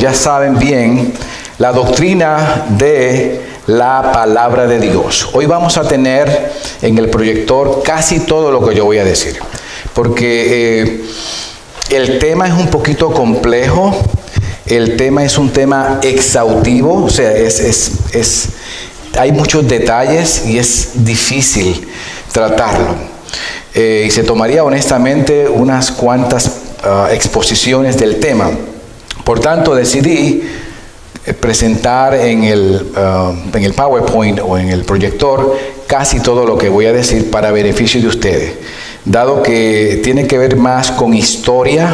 ya saben bien, la doctrina de la palabra de Dios. Hoy vamos a tener en el proyector casi todo lo que yo voy a decir, porque el tema es un poquito complejo, el tema es un tema exhaustivo, o sea, hay muchos detalles y es difícil tratarlo. Y se tomaría honestamente unas cuantas exposiciones del tema. Por tanto, decidí presentar en el PowerPoint o en el proyector casi todo lo que voy a decir para beneficio de ustedes, dado que tiene que ver más con historia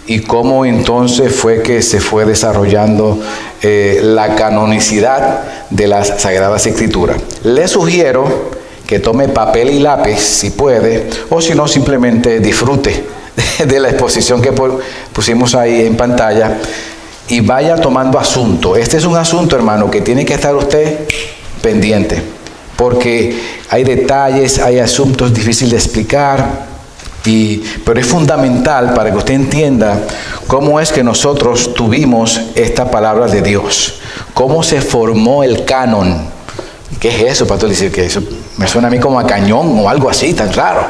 y cómo entonces fue que se fue desarrollando la canonicidad de las Sagradas Escrituras. Les sugiero que tome papel y lápiz si puede, o si no, simplemente disfrute de la exposición que pusimos ahí en pantalla y vaya tomando asunto. Este es un asunto, hermano, que tiene que estar usted pendiente, porque hay detalles, hay asuntos difíciles de explicar, pero es fundamental para que usted entienda cómo es que nosotros tuvimos esta palabra de Dios, cómo se formó el canon. ¿Qué es eso, pastor? Dice que eso me suena a mí como a cañón o algo así, tan raro.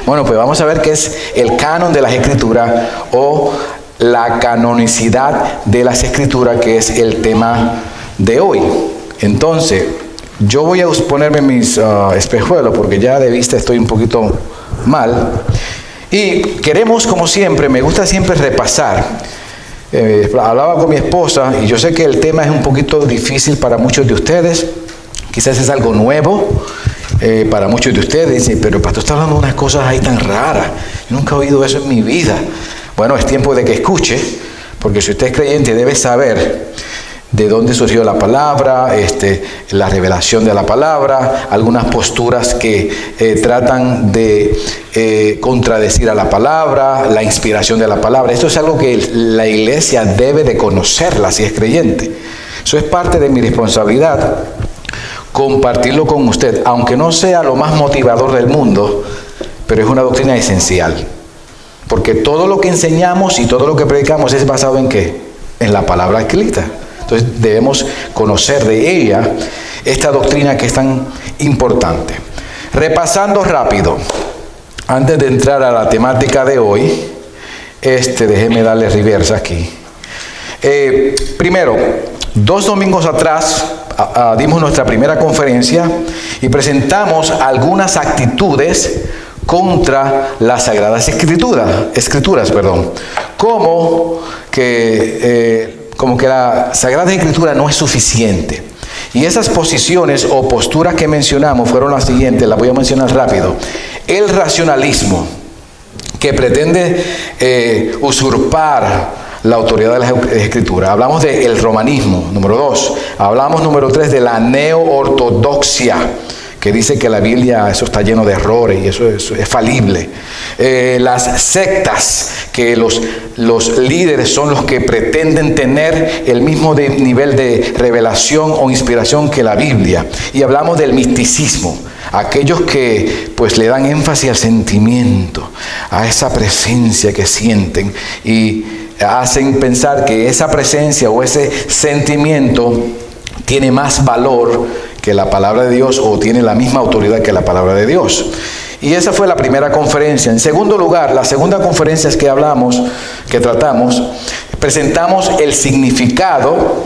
Bueno, pues vamos a ver qué es el canon de las Escrituras o la canonicidad de las Escrituras, que es el tema de hoy. Entonces, yo voy a ponerme mis espejuelos porque ya de vista estoy un poquito mal. Y queremos, como siempre, me gusta siempre repasar. Hablaba con mi esposa y yo sé que el tema es un poquito difícil para muchos de ustedes. Quizás es algo nuevo para muchos de ustedes. Dicen, pero pastor, está hablando de unas cosas ahí tan raras. Yo nunca he oído eso en mi vida. Bueno, es tiempo de que escuche, porque si usted es creyente debe saber de dónde surgió la palabra, la revelación de la palabra, algunas posturas que tratan de contradecir a la palabra, la inspiración de la palabra. Esto es algo que la iglesia debe de conocerla si es creyente. Eso es parte de mi responsabilidad, compartirlo con usted, aunque no sea lo más motivador del mundo, pero es una doctrina esencial. Porque todo lo que enseñamos y todo lo que predicamos es basado en ¿qué? En la palabra escrita. Entonces debemos conocer de ella esta doctrina que es tan importante. Repasando rápido, antes de entrar a la temática de hoy, déjeme darle reversa aquí. Primero, 2 domingos atrás dimos nuestra primera conferencia y presentamos algunas actitudes contra las Sagradas Escrituras, como que la Sagrada Escritura no es suficiente. Y esas posiciones o posturas que mencionamos fueron las siguientes, las voy a mencionar rápido. El racionalismo, que pretende usurpar la autoridad de las Escrituras. Hablamos del romanismo, número 2. Hablamos, número 3, de la neoortodoxia, que dice que la Biblia, eso está lleno de errores y eso es falible. Las sectas, que los líderes son los que pretenden tener el mismo nivel de revelación o inspiración que la Biblia. Y hablamos del misticismo, aquellos que pues le dan énfasis al sentimiento, a esa presencia que sienten y hacen pensar que esa presencia o ese sentimiento tiene más valor que la palabra de Dios o tiene la misma autoridad que la palabra de Dios. Y esa fue la primera conferencia. En segundo lugar, la segunda conferencia que tratamos, presentamos el significado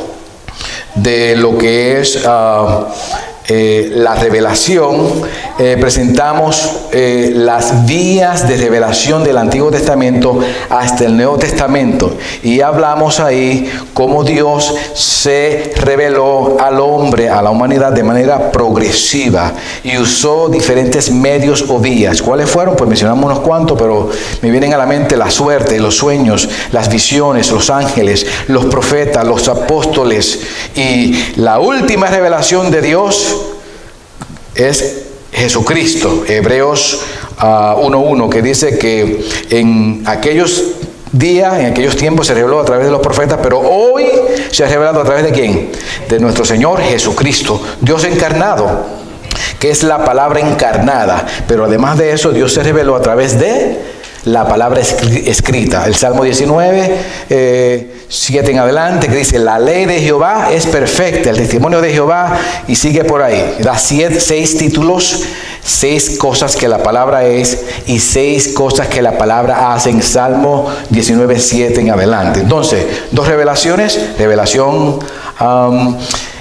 de lo que es la revelación. Presentamos las vías de revelación del Antiguo Testamento hasta el Nuevo Testamento y hablamos ahí cómo Dios se reveló al hombre, a la humanidad de manera progresiva y usó diferentes medios o vías. ¿Cuáles fueron? Pues mencionamos unos cuantos, pero me vienen a la mente la suerte, los sueños, las visiones, los ángeles, los profetas, los apóstoles, y la última revelación de Dios es Jesucristo. Hebreos 1:1, que dice que en aquellos días, en aquellos tiempos se reveló a través de los profetas, pero hoy se ha revelado a través de ¿quién? De nuestro Señor Jesucristo, Dios encarnado, que es la palabra encarnada. Pero además de eso, Dios se reveló a través de la palabra escrita. El Salmo 19, 7 en adelante, que dice, la ley de Jehová es perfecta, el testimonio de Jehová, y sigue por ahí. Da 6 títulos, 6 cosas que la palabra es y 6 cosas que la palabra hace en Salmo 19, 7 en adelante. Entonces, 2 revelaciones, revelación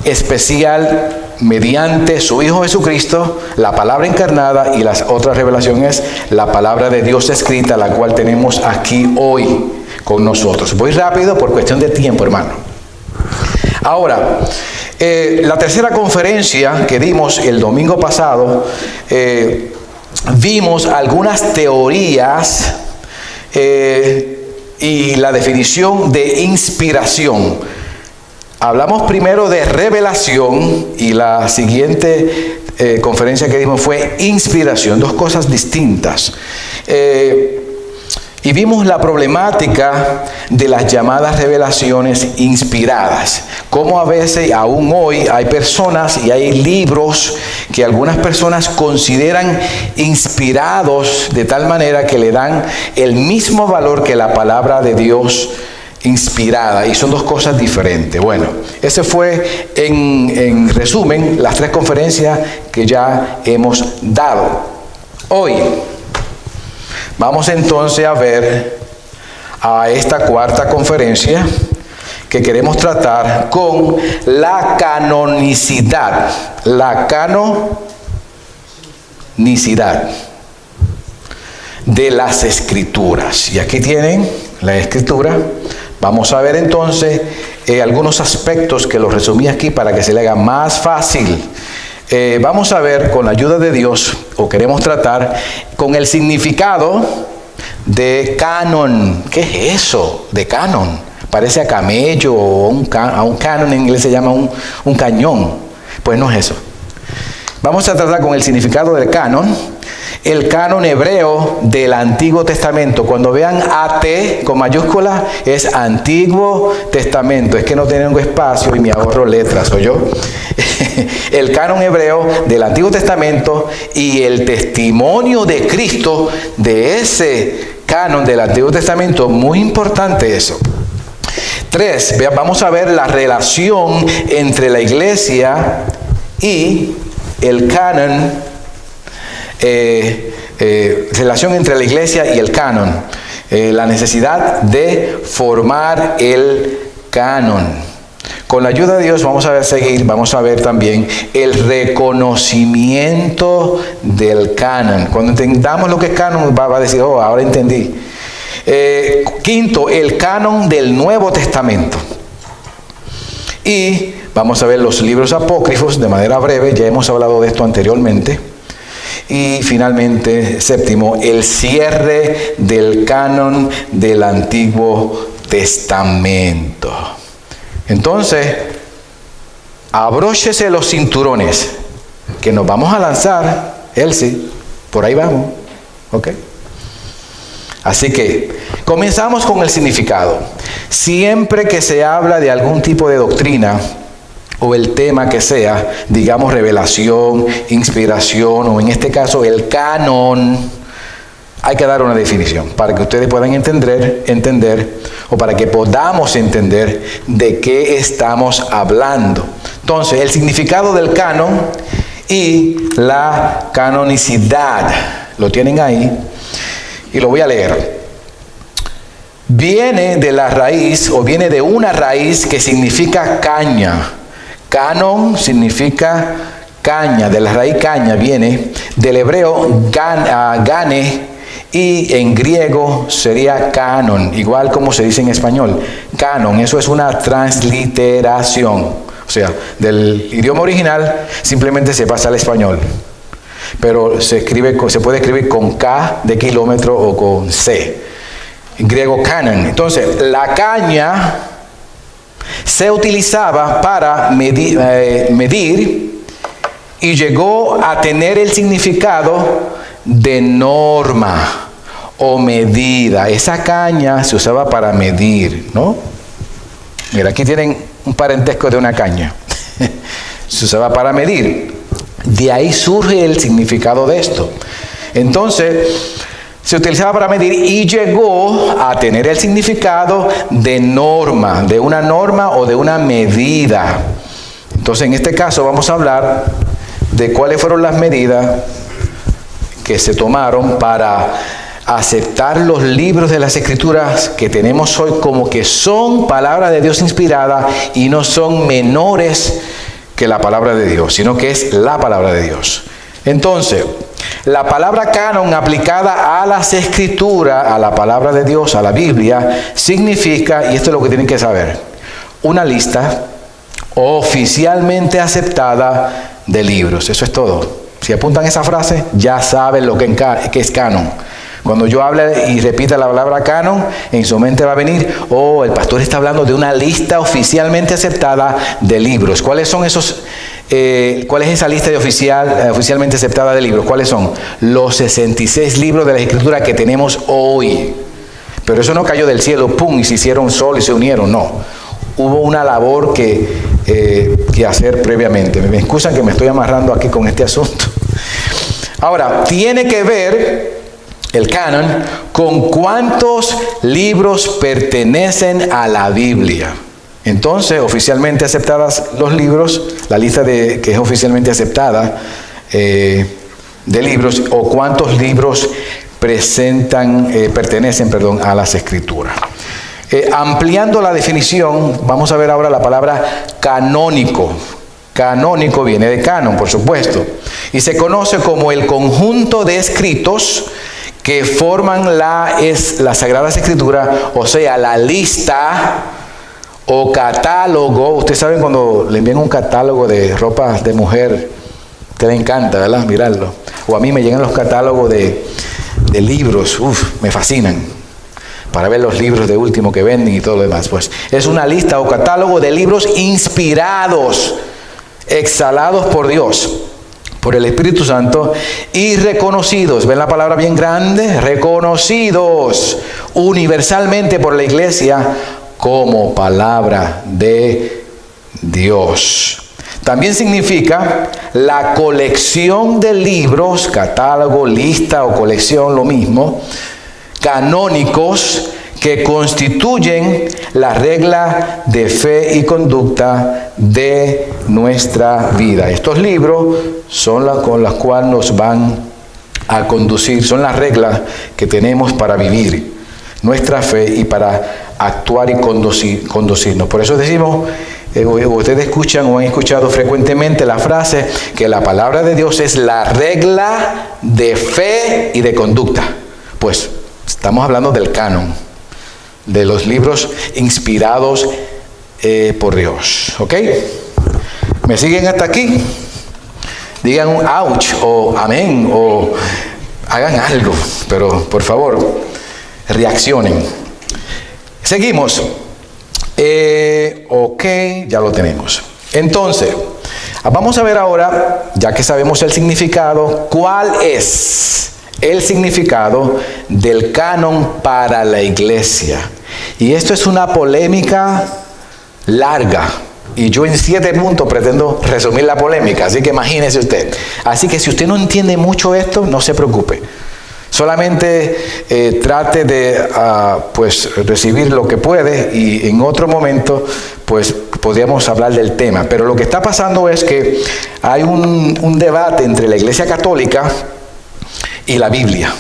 especial mediante su Hijo Jesucristo, la palabra encarnada, y las otras revelaciones, la palabra de Dios escrita, la cual tenemos aquí hoy con nosotros. Voy rápido por cuestión de tiempo, hermano. Ahora, la tercera conferencia que dimos el domingo pasado, vimos algunas teorías y la definición de inspiración. Hablamos primero de revelación y la siguiente conferencia que dimos fue inspiración, 2 cosas distintas. Y vimos la problemática de las llamadas revelaciones inspiradas. Cómo a veces, aún hoy, hay personas y hay libros que algunas personas consideran inspirados de tal manera que le dan el mismo valor que la palabra de Dios inspirada, y son 2 cosas diferentes. Bueno, ese fue en resumen las 3 conferencias que ya hemos dado. Hoy vamos entonces a ver a esta cuarta conferencia que queremos tratar con la canonicidad. La canonicidad de las Escrituras. Y aquí tienen la Escritura. Vamos a ver entonces algunos aspectos que los resumí aquí para que se le haga más fácil. Vamos a ver con la ayuda de Dios, o queremos tratar con el significado de canon. ¿Qué es eso de canon? Parece a camello o a un canon, en inglés se llama un cañón. Pues no es eso. Vamos a tratar con el significado del canon. El canon hebreo del Antiguo Testamento. Cuando vean AT con mayúscula, es Antiguo Testamento. Es que no tengo espacio y me ahorro letras, ¿oyó? El canon hebreo del Antiguo Testamento y el testimonio de Cristo de ese canon del Antiguo Testamento. Muy importante eso. 3, vamos a ver la relación entre la iglesia y el canon. Relación entre la iglesia y el canon, la necesidad de formar el canon. Con la ayuda de Dios vamos a ver también el reconocimiento del canon. Cuando entendamos lo que es canon, va a decir, oh, ahora entendí. 5, el canon del Nuevo Testamento. Y vamos a ver los libros apócrifos de manera breve, ya hemos hablado de esto anteriormente. Y finalmente, 7, el cierre del canon del Antiguo Testamento. Entonces, abróchese los cinturones, que nos vamos a lanzar, Elsie, por ahí vamos, ¿ok? Así que, comenzamos con el significado. Siempre que se habla de algún tipo de doctrina, o el tema que sea, digamos revelación, inspiración, o en este caso el canon, hay que dar una definición para que ustedes puedan entender, o para que podamos entender de qué estamos hablando. Entonces, el significado del canon y la canonicidad, lo tienen ahí, y lo voy a leer. Viene de la raíz, o viene de una raíz que significa caña. Canon significa caña, de la raíz caña viene, del hebreo gane, y en griego sería canon, igual como se dice en español, canon. Eso es una transliteración, o sea, del idioma original simplemente se pasa al español, pero se puede escribir con K de kilómetro o con C, en griego canon. Entonces, la caña se utilizaba para medir y llegó a tener el significado de norma o medida. Esa caña se usaba para medir, ¿no? Mira, aquí tienen un parentesco de una caña. Se usaba para medir. De ahí surge el significado de esto. Entonces, se utilizaba para medir y llegó a tener el significado de norma, de una norma o de una medida. Entonces, en este caso vamos a hablar de cuáles fueron las medidas que se tomaron para aceptar los libros de las Escrituras que tenemos hoy como que son palabra de Dios inspirada y no son menores que la palabra de Dios, sino que es la palabra de Dios. Entonces, la palabra canon aplicada a las Escrituras, a la palabra de Dios, a la Biblia, significa, y esto es lo que tienen que saber, una lista oficialmente aceptada de libros. Eso es todo. Si apuntan esa frase, ya saben lo que es canon. Cuando yo hable y repita la palabra canon, en su mente va a venir, el pastor está hablando de una lista oficialmente aceptada de libros. ¿Cuáles son esos? ¿Cuál es esa lista de oficialmente aceptada de libros? ¿Cuáles son? Los 66 libros de la Escritura que tenemos hoy. Pero eso no cayó del cielo, pum, y se hicieron solo y se unieron, no. Hubo una labor que hacer previamente. Me excusan que me estoy amarrando aquí con este asunto. Ahora, tiene que ver el canon con cuántos libros pertenecen a la Biblia. Entonces, oficialmente aceptadas los libros, la lista que es oficialmente aceptada de libros, o cuántos libros pertenecen a las Escrituras. Ampliando la definición, vamos a ver ahora la palabra canónico. Canónico viene de canon, por supuesto, y se conoce como el conjunto de escritos que forman las Sagradas Escrituras, o sea, la lista o catálogo. Ustedes saben cuando le envían un catálogo de ropa de mujer, te le encanta, ¿verdad? Mirarlo. O a mí me llegan los catálogos de libros, me fascinan, para ver los libros de último que venden y todo lo demás. Pues es una lista o catálogo de libros inspirados, exhalados por Dios, por el Espíritu Santo, y reconocidos, ven la palabra bien grande, reconocidos universalmente por la Iglesia como palabra de Dios. También significa la colección de libros, catálogo, lista o colección, lo mismo, canónicos, que constituyen la regla de fe y conducta de nuestra vida. Estos libros son con las cuales nos van a conducir, son las reglas que tenemos para vivir nuestra fe y para actuar y conducirnos. Por eso decimos, ustedes escuchan o han escuchado frecuentemente la frase que la palabra de Dios es la regla de fe y de conducta. Pues estamos hablando del canon, de los libros inspirados por Dios. ¿Ok? ¿Me siguen hasta aquí? Digan un ouch o amén o hagan algo, pero por favor, reaccionen. Seguimos. Ok, ya lo tenemos. Entonces, vamos a ver ahora, ya que sabemos el significado, ¿cuál es el significado del canon para la iglesia? Y esto es una polémica larga, y yo en 7 puntos pretendo resumir la polémica, así que imagínese usted. Así que si usted no entiende mucho esto, no se preocupe. Solamente trate de recibir lo que puede, y en otro momento pues podríamos hablar del tema. Pero lo que está pasando es que hay un debate entre la Iglesia Católica y la Biblia.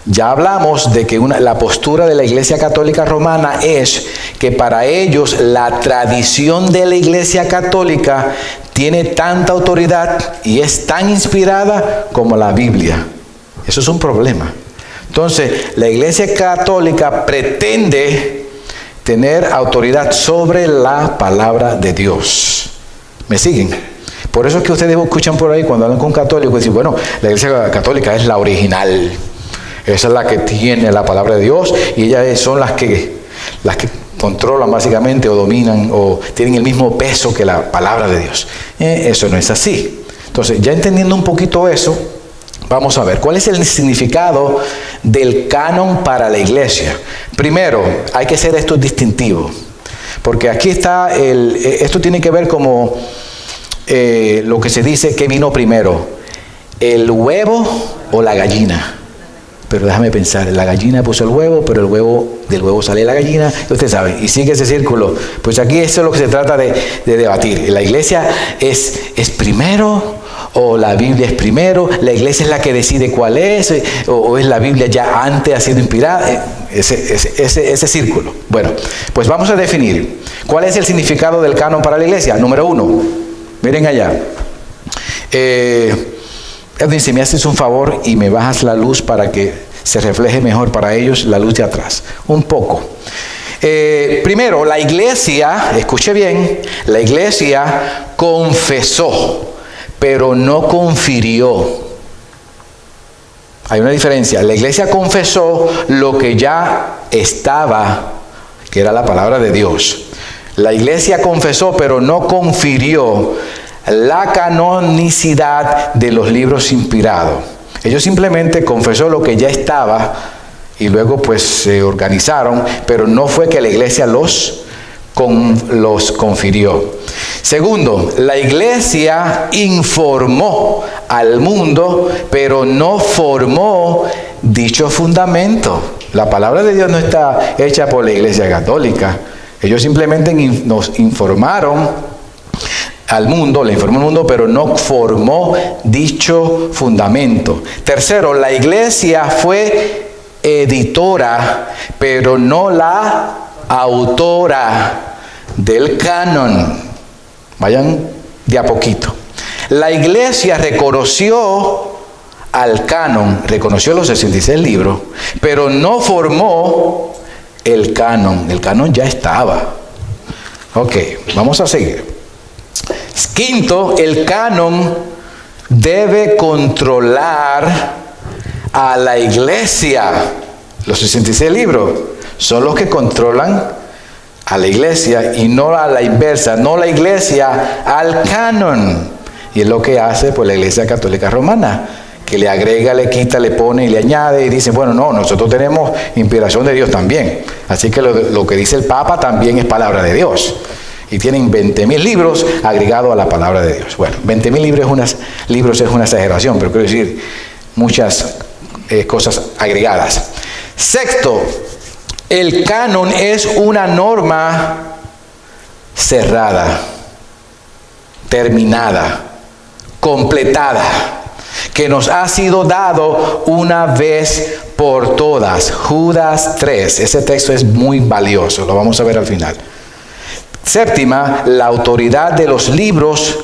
Ya hablamos de que la postura de la Iglesia Católica Romana es que para ellos la tradición de la Iglesia Católica tiene tanta autoridad y es tan inspirada como la Biblia. Eso es un problema. Entonces, la Iglesia Católica pretende tener autoridad sobre la palabra de Dios. ¿Me siguen? Por eso es que ustedes escuchan por ahí cuando hablan con católicos, dicen, bueno, la Iglesia Católica es la original. Esa es la que tiene la palabra de Dios, y ellas son las que controlan básicamente o dominan o tienen el mismo peso que la palabra de Dios. Eso no es así. Entonces, ya entendiendo un poquito eso, vamos a ver cuál es el significado del canon para la iglesia. Primero, hay que hacer esto distintivo, porque aquí está esto tiene que ver como lo que se dice que vino primero, el huevo o la gallina. pero déjame pensar, la gallina puso el huevo, pero del huevo sale la gallina, usted sabe, y sigue ese círculo. Pues aquí eso es lo que se trata de debatir. ¿La iglesia es primero o la Biblia es primero? ¿La iglesia es la que decide cuál es? ¿O es la Biblia ya antes ha sido inspirada? Ese círculo. Bueno, pues vamos a definir. ¿Cuál es el significado del canon para la iglesia? Número 1, miren allá. Edwin, si me haces un favor y me bajas la luz para que se refleje mejor para ellos la luz de atrás. Un poco. Primero, la iglesia, escuche bien, la iglesia confesó, pero no confirió. Hay una diferencia. La iglesia confesó lo que ya estaba, que era la palabra de Dios. La iglesia confesó, pero no confirió la canonicidad de los libros inspirados. Ellos simplemente confesó lo que ya estaba y luego pues se organizaron, pero no fue que la iglesia los confirió. Segundo, la iglesia informó al mundo, pero no formó dicho fundamento. La palabra de Dios no está hecha por la iglesia católica. Ellos simplemente nos informaron al mundo, le informó al mundo, pero no formó dicho fundamento. Tercero, la iglesia fue editora, pero no la autora del canon. Vayan de a poquito. La iglesia reconoció al canon, reconoció los 66 libros, pero no formó el canon. El canon ya estaba. Ok, vamos a seguir. Quinto, el canon debe controlar a la iglesia. Los 66 libros son los que controlan a la iglesia y no a la inversa, no la iglesia al canon. Y es lo que hace pues la Iglesia Católica Romana, que le agrega, le quita, le pone y le añade y dice, bueno, no, nosotros tenemos inspiración de Dios también. Así que lo que dice el Papa también es palabra de Dios. Y tienen 20.000 libros agregados a la palabra de Dios. Bueno, 20.000 libros es una exageración, pero quiero decir muchas cosas agregadas. Sexto, el canon es una norma cerrada, terminada, completada, que nos ha sido dado una vez por todas. Judas 3, ese texto es muy valioso, lo vamos a ver al final. Séptima, la autoridad de los libros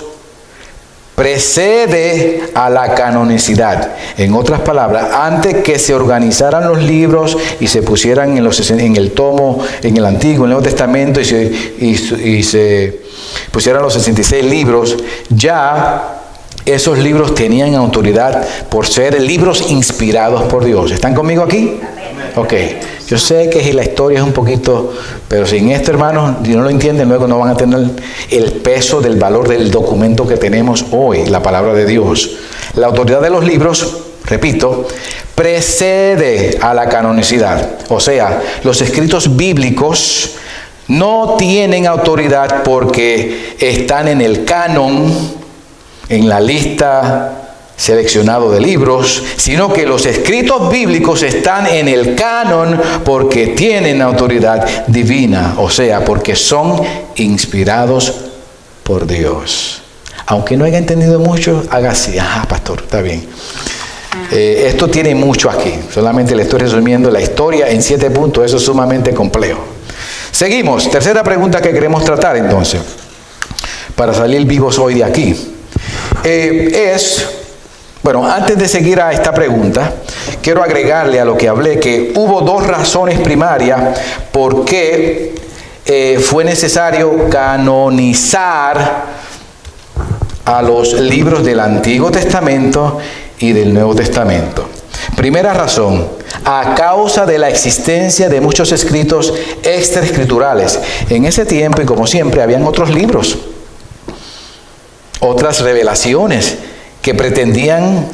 precede a la canonicidad. En otras palabras, antes que se organizaran los libros y se pusieran en el tomo, en el Antiguo, en el Nuevo Testamento, y se pusieran los 66 libros, ya esos libros tenían autoridad por ser libros inspirados por Dios. ¿Están conmigo aquí? Ok. Yo sé que la historia es un poquito, pero sin esto, hermanos, si no lo entienden, luego no van a tener el peso del valor del documento que tenemos hoy, la palabra de Dios. La autoridad de los libros, repito, precede a la canonicidad. O sea, los escritos bíblicos no tienen autoridad porque están en el canon, en la lista seleccionado de libros, sino que los escritos bíblicos están en el canon porque tienen autoridad divina, o sea, porque son inspirados por Dios. Aunque no haya entendido mucho, haga así, ajá, pastor, está bien. Esto tiene mucho aquí, solamente le estoy resumiendo la historia en 7 puntos, eso es sumamente complejo. Seguimos, tercera pregunta que queremos tratar entonces, para salir vivos hoy de aquí, bueno, antes de seguir a esta pregunta, quiero agregarle a lo que hablé que hubo 2 razones primarias por qué fue necesario canonizar a los libros del Antiguo Testamento y del Nuevo Testamento. Primera razón, a causa de la existencia de muchos escritos extraescriturales. En ese tiempo, y como siempre, habían otros libros, otras revelaciones que pretendían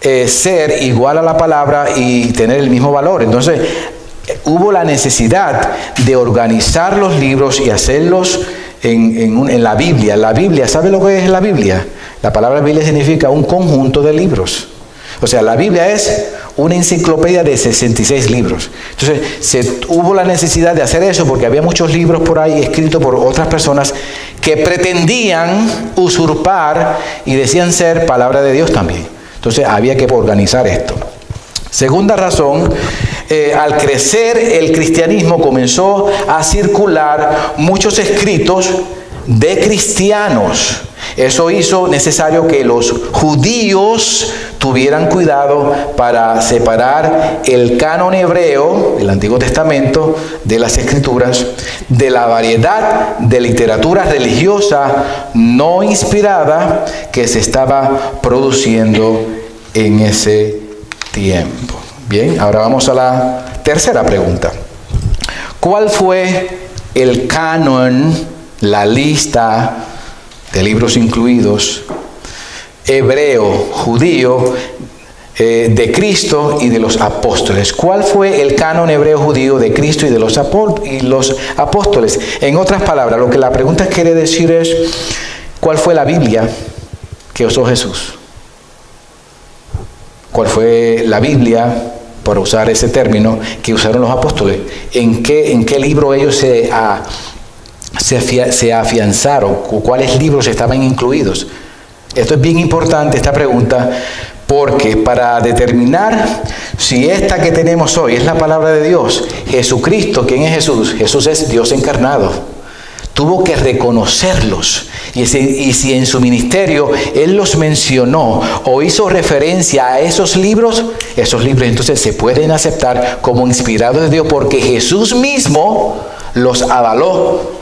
ser igual a la palabra y tener el mismo valor. Entonces, hubo la necesidad de organizar los libros y hacerlos en la Biblia. La Biblia, ¿sabe lo que es la Biblia? La palabra Biblia significa un conjunto de libros. O sea, la Biblia es una enciclopedia de 66 libros. Entonces, hubo la necesidad de hacer eso porque había muchos libros por ahí escritos por otras personas que pretendían usurpar y decían ser palabra de Dios también. Entonces, había que organizar esto. Segunda razón, al crecer el cristianismo comenzó a circular muchos escritos de cristianos. Eso hizo necesario que los judíos tuvieran cuidado para separar el canon hebreo del Antiguo Testamento de las Escrituras de la variedad de literatura religiosa no inspirada que se estaba produciendo en ese tiempo. Bien, ahora vamos a la tercera pregunta. ¿Cuál fue el canon, la lista de libros incluidos, hebreo, judío, de Cristo y de los apóstoles? ¿Cuál fue el canon hebreo judío de Cristo y de los apóstoles? En otras palabras, lo que la pregunta quiere decir es, ¿cuál fue la Biblia que usó Jesús? ¿Cuál fue la Biblia, por usar ese término, que usaron los apóstoles? ¿En qué libro ellos se afianzaron? ¿Cuáles libros estaban incluidos? Esto es bien importante, esta pregunta, porque para determinar si esta que tenemos hoy es la palabra de Dios, Jesucristo, ¿quién es Jesús? Jesús es Dios encarnado. Tuvo que reconocerlos. Y si en su ministerio Él los mencionó o hizo referencia a esos libros entonces se pueden aceptar como inspirados de Dios, porque Jesús mismo los avaló,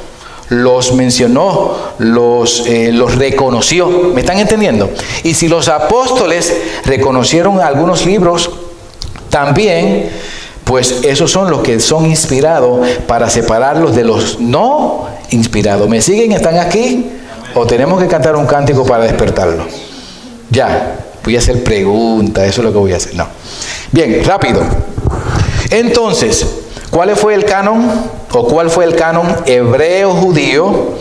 los mencionó, los reconoció. ¿Me están entendiendo? Y si los apóstoles reconocieron algunos libros también, pues esos son los que son inspirados para separarlos de los no inspirados. ¿Me siguen? ¿Están aquí? ¿O tenemos que cantar un cántico para despertarlo? Ya, voy a hacer preguntas, eso es lo que voy a hacer. No. Bien, rápido. Entonces, ¿cuál fue el canon hebreo judío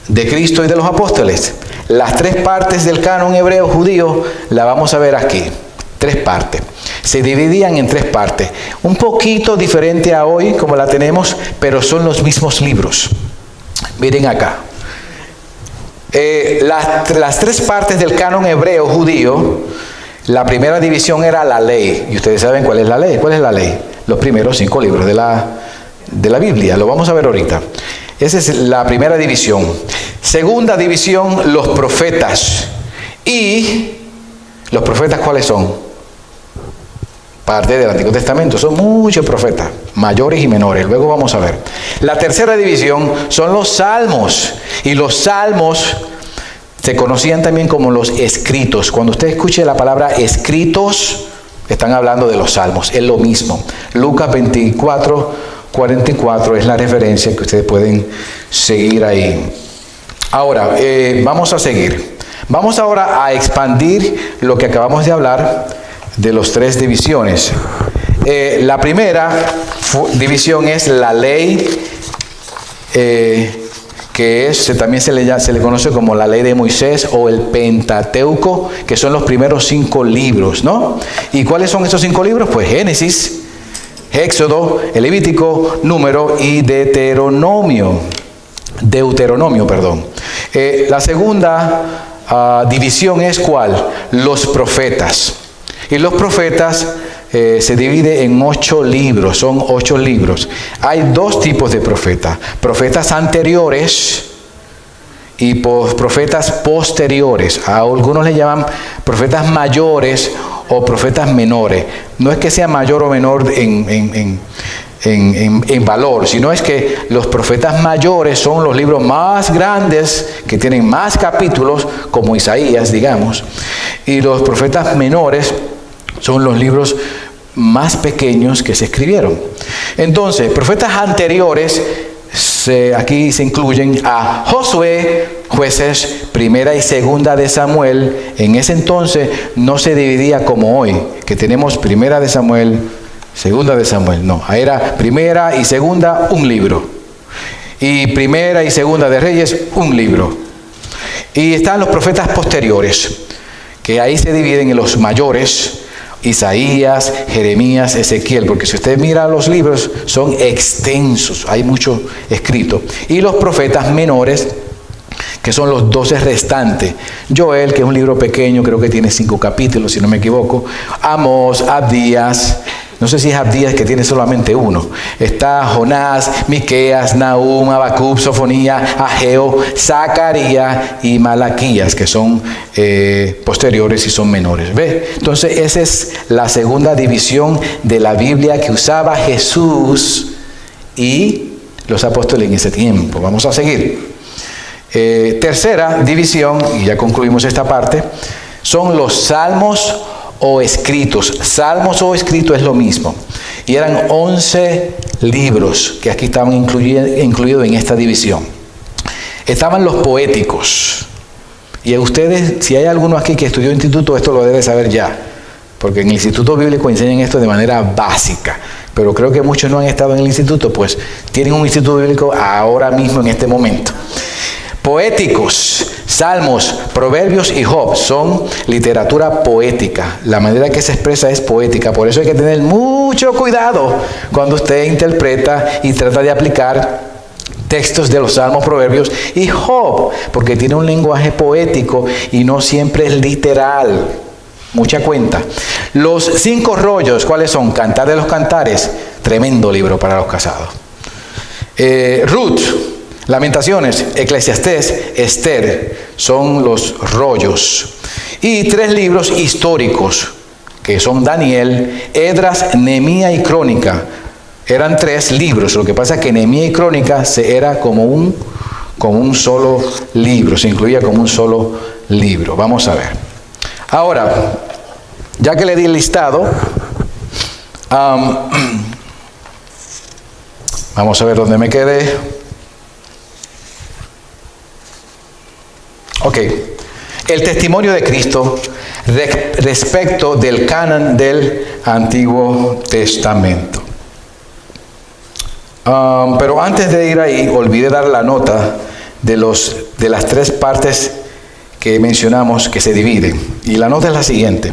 de Cristo y de los apóstoles? Las tres partes del canon hebreo judío la vamos a ver aquí. Tres partes. Se dividían en tres partes. Un poquito diferente a hoy, como la tenemos, pero son los mismos libros. Miren acá. Las tres partes del canon hebreo judío, la primera división era la ley. Y ustedes saben cuál es la ley. ¿Cuál es la ley? Los primeros 5 libros de la Biblia. Lo vamos a ver ahorita. Esa es la primera división. Segunda división, los profetas. ¿Y los profetas cuáles son? Parte del Antiguo Testamento. Son muchos profetas, mayores y menores. Luego vamos a ver. La tercera división son los salmos. Y los salmos se conocían también como los escritos. Cuando usted escuche la palabra escritos, están hablando de los salmos. Es lo mismo. Lucas 24, 44 es la referencia que ustedes pueden seguir ahí. Ahora, vamos a seguir. Vamos ahora a expandir lo que acabamos de hablar de las tres divisiones. La primera división es la ley, que también se le conoce como la ley de Moisés o el Pentateuco, que son los primeros 5 libros, ¿no? ¿Y cuáles son esos 5 libros? Pues Génesis, Éxodo, el Levítico, Número y Deuteronomio, perdón. La segunda división es ¿cuál? Los profetas. Y los profetas se divide en 8 libros, son 8 libros. Hay 2 tipos de profetas: profetas anteriores y profetas posteriores. A algunos le llaman profetas mayores o profetas menores. No es que sea mayor o menor en valor, sino es que los profetas mayores son los libros más grandes, que tienen más capítulos, como Isaías, digamos, y los profetas menores son los libros más pequeños que se escribieron. Entonces, profetas anteriores, aquí se incluyen a Josué, Jueces, Primera y Segunda de Samuel. En ese entonces no se dividía como hoy, que tenemos Primera de Samuel, Segunda de Samuel. No, era Primera y Segunda, un libro. Y Primera y Segunda de Reyes, un libro. Y están los profetas posteriores, que ahí se dividen en los mayores, Isaías, Jeremías, Ezequiel, porque si usted mira los libros son extensos, hay mucho escrito, y los profetas menores, que son los 12 restantes. Joel, que es un libro pequeño, creo que tiene 5 capítulos, si no me equivoco. Amós, Abdías, no sé si es Abdías que tiene solamente uno. Está Jonás, Miqueas, Nahum, Habacuc, Sofonía, Ageo, Zacarías y Malaquías, que son posteriores y son menores. ¿Ve? Entonces esa es la segunda división de la Biblia que usaba Jesús y los apóstoles en ese tiempo. Vamos a seguir. Tercera división, y ya concluimos esta parte, son los salmos o escritos. Salmos o escritos es lo mismo. Y eran 11 libros que aquí estaban incluidos en esta división. Estaban los poéticos. Y a ustedes, si hay alguno aquí que estudió instituto, esto lo debe saber ya. Porque en el Instituto Bíblico enseñan esto de manera básica. Pero creo que muchos no han estado en el instituto, pues tienen un instituto bíblico ahora mismo en este momento. Poéticos, Salmos, Proverbios y Job son literatura poética. La manera que se expresa es poética. Por eso hay que tener mucho cuidado cuando usted interpreta y trata de aplicar textos de los Salmos, Proverbios y Job, porque tiene un lenguaje poético y no siempre es literal. Mucha cuenta. Los 5 rollos, ¿cuáles son? Cantar de los Cantares, tremendo libro para los casados. Ruth, Lamentaciones, Eclesiastés, Esther, son los rollos. Y 3 libros históricos, que son Daniel, Esdras, Nehemías y Crónica. Eran 3 libros, lo que pasa es que Nehemías y Crónica era como un solo libro, se incluía como un solo libro. Vamos a ver. Ahora, ya que le di el listado, vamos a ver dónde me quedé. Ok, el testimonio de Cristo respecto del canon del Antiguo Testamento. Pero antes de ir ahí, olvidé dar la nota de las 3 partes que mencionamos que se dividen. Y la nota es la siguiente.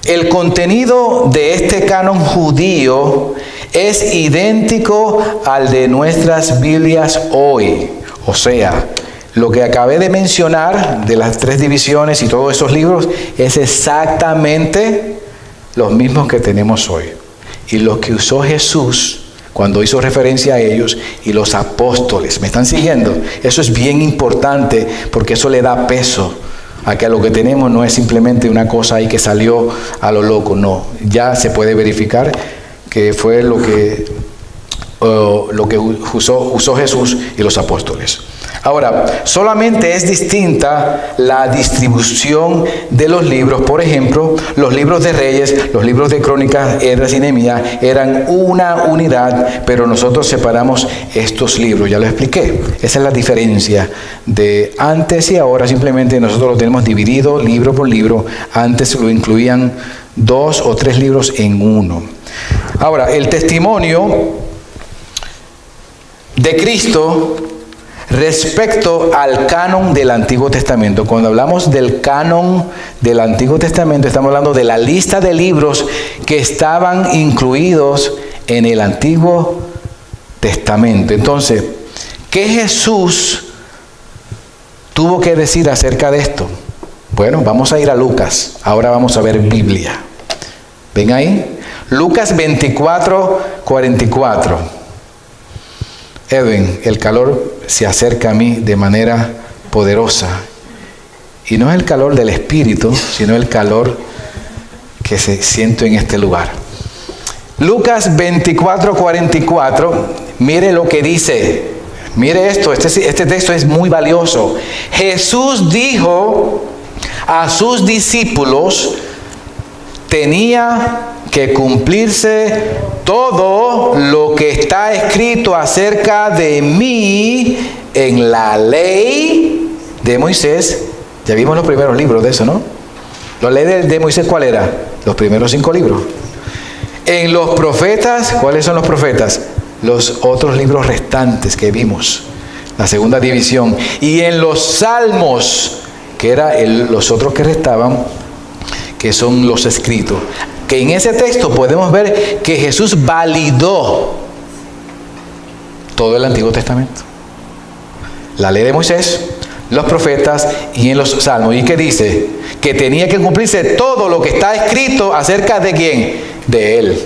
El contenido de este canon judío es idéntico al de nuestras Biblias hoy. O sea, lo que acabé de mencionar de las 3 divisiones y todos esos libros es exactamente los mismos que tenemos hoy. Y lo que usó Jesús cuando hizo referencia a ellos y los apóstoles. ¿Me están siguiendo? Eso es bien importante porque eso le da peso a que lo que tenemos no es simplemente una cosa ahí que salió a lo loco. No, ya se puede verificar que fue lo que usó Jesús y los apóstoles. Ahora, solamente es distinta la distribución de los libros. Por ejemplo, los libros de Reyes, los libros de Crónicas, Esdras y Nehemías eran una unidad, pero nosotros separamos estos libros. Ya lo expliqué. Esa es la diferencia de antes y ahora. Simplemente nosotros lo tenemos dividido libro por libro. Antes lo incluían 2 o 3 libros en uno. Ahora, el testimonio de Cristo respecto al canon del Antiguo Testamento. Cuando hablamos del canon del Antiguo Testamento, estamos hablando de la lista de libros que estaban incluidos en el Antiguo Testamento. Entonces, ¿qué Jesús tuvo que decir acerca de esto? Bueno, vamos a ir a Lucas. Ahora vamos a ver Biblia. ¿Ven ahí? Lucas 24:44. Edwin, el calor se acerca a mí de manera poderosa. Y no es el calor del espíritu, sino el calor que se siente en este lugar. Lucas 24:44, mire lo que dice. Mire esto, este texto es muy valioso. Jesús dijo a sus discípulos, tenía que cumplirse todo lo que está escrito acerca de mí en la ley de Moisés. Ya vimos los primeros libros de eso, ¿no? La ley de Moisés, ¿cuál era? Los primeros 5 libros. En los profetas, ¿cuáles son los profetas? Los otros libros restantes que vimos, la segunda división. Y en los salmos, que eran los otros que restaban, que son los escritos. Que en ese texto podemos ver que Jesús validó todo el Antiguo Testamento. La ley de Moisés, los profetas y en los salmos. ¿Y qué dice? Que tenía que cumplirse todo lo que está escrito acerca de ¿quién? De Él.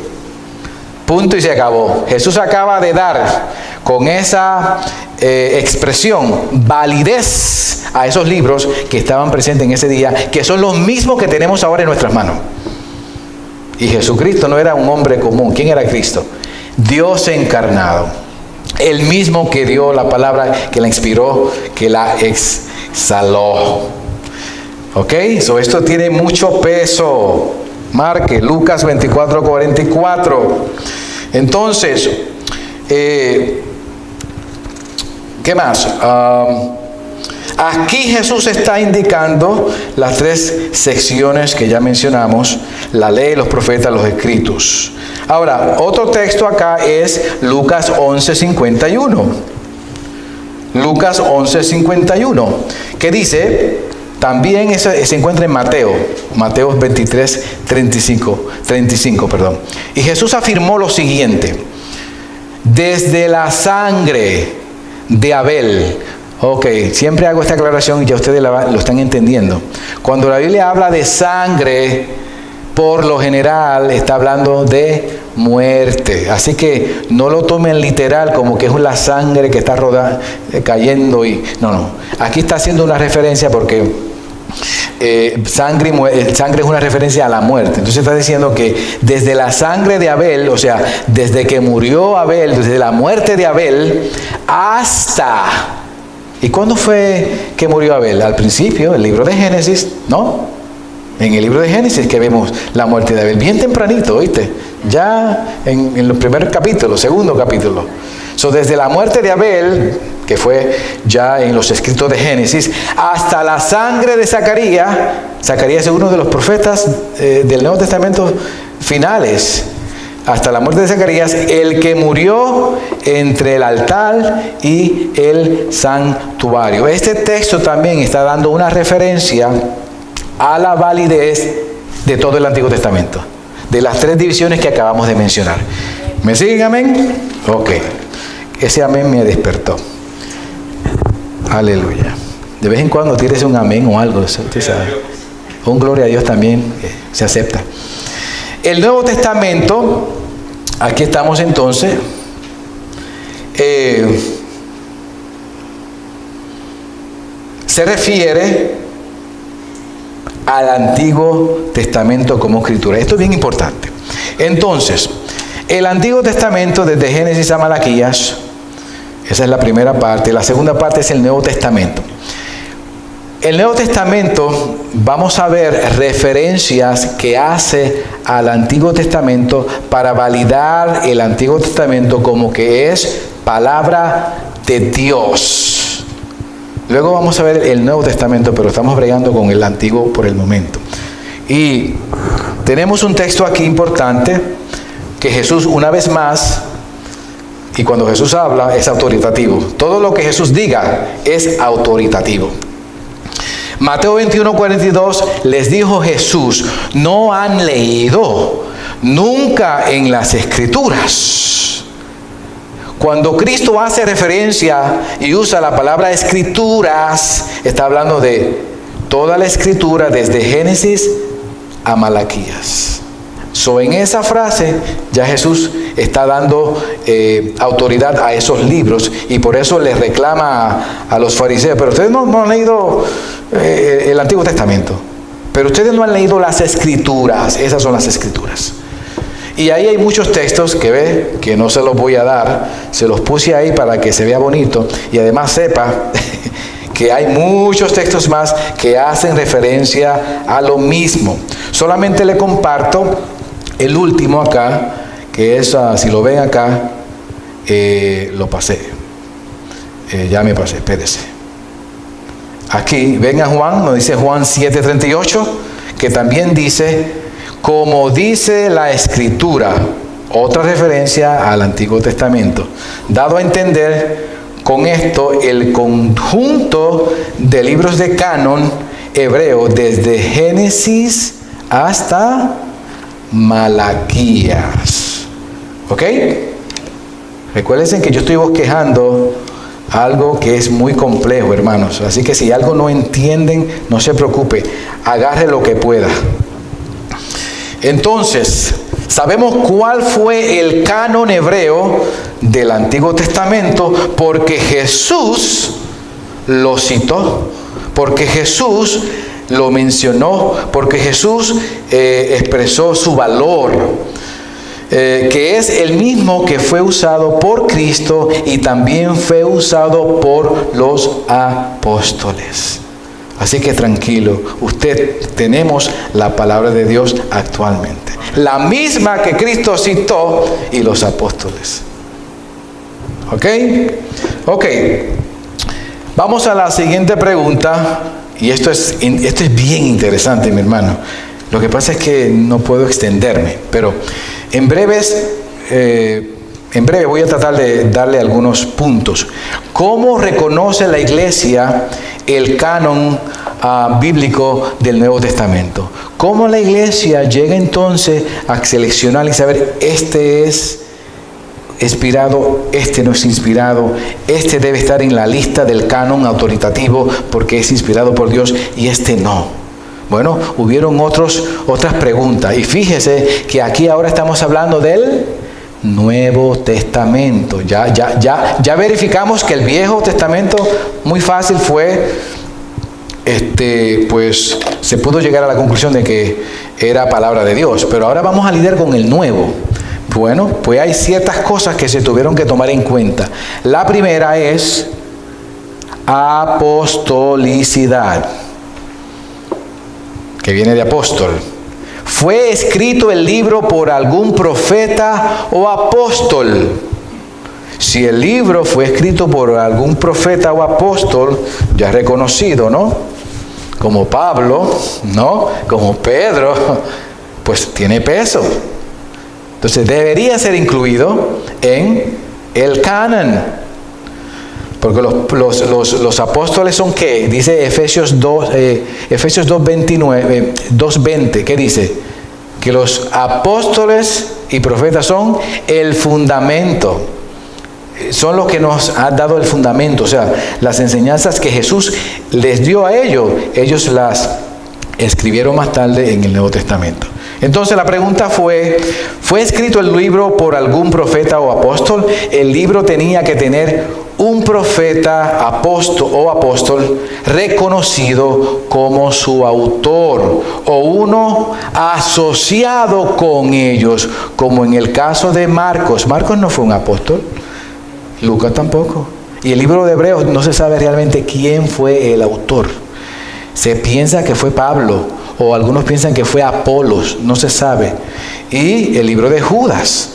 Punto y se acabó. Jesús acaba de dar con esa expresión validez a esos libros que estaban presentes en ese día, que son los mismos que tenemos ahora en nuestras manos. Y Jesucristo no era un hombre común. ¿Quién era Cristo? Dios encarnado. El mismo que dio la palabra, que la inspiró, que la exhaló. ¿Ok? Esto tiene mucho peso. Marque Lucas 24:44. Entonces, ¿qué más? Aquí Jesús está indicando las tres secciones que ya mencionamos: la ley, los profetas, los escritos. Ahora, otro texto acá es Lucas 11:51. Lucas 11:51, que dice, también se encuentra en Mateo 23:35, perdón. Y Jesús afirmó lo siguiente: desde la sangre de Abel. Ok, siempre hago esta aclaración y ya ustedes lo están entendiendo. Cuando la Biblia habla de sangre, por lo general está hablando de muerte. Así que no lo tomen literal como que es la sangre que está cayendo. No. Aquí está haciendo una referencia porque sangre es una referencia a la muerte. Entonces está diciendo que desde la sangre de Abel, o sea, desde que murió Abel, desde la muerte de Abel hasta... ¿Y cuándo fue que murió Abel? Al principio, el libro de Génesis, ¿no? En el libro de Génesis que vemos la muerte de Abel, bien tempranito, ¿oíste? Ya en los primeros capítulos, segundo capítulo. Desde la muerte de Abel, que fue ya en los escritos de Génesis, hasta la sangre de Zacarías. Zacarías es uno de los profetas del Nuevo Testamento finales. Hasta la muerte de Zacarías, el que murió entre el altar y el santuario. Este texto también está dando una referencia a la validez de todo el Antiguo Testamento, de las tres divisiones que acabamos de mencionar. ¿Me siguen, amén? Ok. Ese amén me despertó. Aleluya. De vez en cuando tírese un amén o algo, usted sabe. Un gloria a Dios también se acepta. El Nuevo Testamento, aquí estamos entonces, se refiere al Antiguo Testamento como escritura. Esto es bien importante. Entonces, el Antiguo Testamento, desde Génesis a Malaquías, esa es la primera parte. La segunda parte es el Nuevo Testamento. El Nuevo Testamento, vamos a ver referencias que hace al Antiguo Testamento para validar el Antiguo Testamento como que es palabra de Dios. Luego vamos a ver el Nuevo Testamento, pero estamos bregando con el Antiguo por el momento. Y tenemos un texto aquí importante que Jesús, una vez más, y cuando Jesús habla es autoritativo. Todo lo que Jesús diga es autoritativo. Mateo 21:42, les dijo Jesús: ¿no han leído nunca en las Escrituras? Cuando Cristo hace referencia y usa la palabra escrituras, está hablando de toda la escritura desde Génesis a Malaquías. En esa frase ya Jesús está dando autoridad a esos libros, y por eso les reclama a los fariseos: pero ustedes no han leído el Antiguo Testamento, pero ustedes no han leído las Escrituras. Esas son las Escrituras. Y ahí hay muchos textos que no se los voy a dar, se los puse ahí para que se vea bonito y además sepa que hay muchos textos más que hacen referencia a lo mismo. Solamente le comparto el último acá, que es, si lo ven acá, lo pasé. Ya me pasé, espérese. Aquí, ven a Juan, nos dice Juan 7:38, que también dice: como dice la Escritura, otra referencia al Antiguo Testamento, dado a entender con esto el conjunto de libros de canon hebreo desde Génesis hasta Malaquías. ¿Ok? Recuérdense que yo estoy bosquejando algo que es muy complejo, hermanos. Así que si algo no entienden, no se preocupe. Agarre lo que pueda. Entonces, sabemos cuál fue el canon hebreo del Antiguo Testamento porque Jesús lo citó, porque Jesús lo mencionó, porque Jesús expresó su valor, que es el mismo que fue usado por Cristo y también fue usado por los apóstoles. Así que tranquilo, tenemos la palabra de Dios actualmente, la misma que Cristo citó y los apóstoles. ¿Ok? Ok. Vamos a la siguiente pregunta, y esto es bien interesante, mi hermano. Lo que pasa es que no puedo extenderme, pero en breve voy a tratar de darle algunos puntos. ¿Cómo reconoce la iglesia el canon bíblico del Nuevo Testamento? ¿Cómo la iglesia llega entonces a seleccionar y saber este es inspirado, este no es inspirado, este debe estar en la lista del canon autoritativo porque es inspirado por Dios y este no? Bueno, hubieron otras preguntas, y fíjese que aquí ahora estamos hablando del Nuevo Testamento. Ya verificamos que el Viejo Testamento muy fácil fue, pues se pudo llegar a la conclusión de que era palabra de Dios, pero ahora vamos a lidiar con el Nuevo. Bueno, pues hay ciertas cosas que se tuvieron que tomar en cuenta. La primera es apostolicidad, que viene de apóstol. ¿Fue escrito el libro por algún profeta o apóstol? Si el libro fue escrito por algún profeta o apóstol, ya reconocido, ¿no? Como Pablo, ¿no? Como Pedro, pues tiene peso. Entonces debería ser incluido en el canon. Porque los apóstoles son ¿qué? Dice Efesios 2:20, ¿qué dice? Que los apóstoles y profetas son el fundamento. Son los que nos han dado el fundamento. O sea, las enseñanzas que Jesús les dio a ellos las escribieron más tarde en el Nuevo Testamento. Entonces la pregunta ¿fue escrito el libro por algún profeta o apóstol? El libro tenía que tener un profeta, apóstol reconocido como su autor o uno asociado con ellos, como en el caso de Marcos. Marcos no fue un apóstol, Lucas tampoco. Y el libro de Hebreos no se sabe realmente quién fue el autor. Se piensa que fue Pablo, o algunos piensan que fue Apolos, no se sabe. Y el libro de Judas,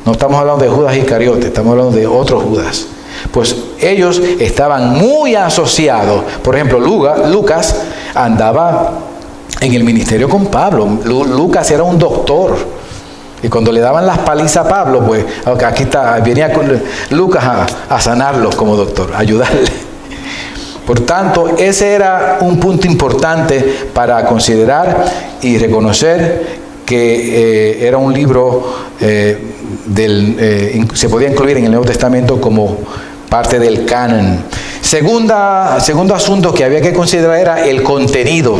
no estamos hablando de Judas Iscariote, estamos hablando de otro Judas. Pues ellos estaban muy asociados. Por ejemplo, Lucas andaba en el ministerio con Pablo. Lucas era un doctor. Y cuando le daban las palizas a Pablo, pues aquí está, venía Lucas a sanarlo como doctor, a ayudarle. Por tanto, ese era un punto importante para considerar y reconocer que era un libro se podía incluir en el Nuevo Testamento como parte del canon. Segundo asunto que había que considerar era el contenido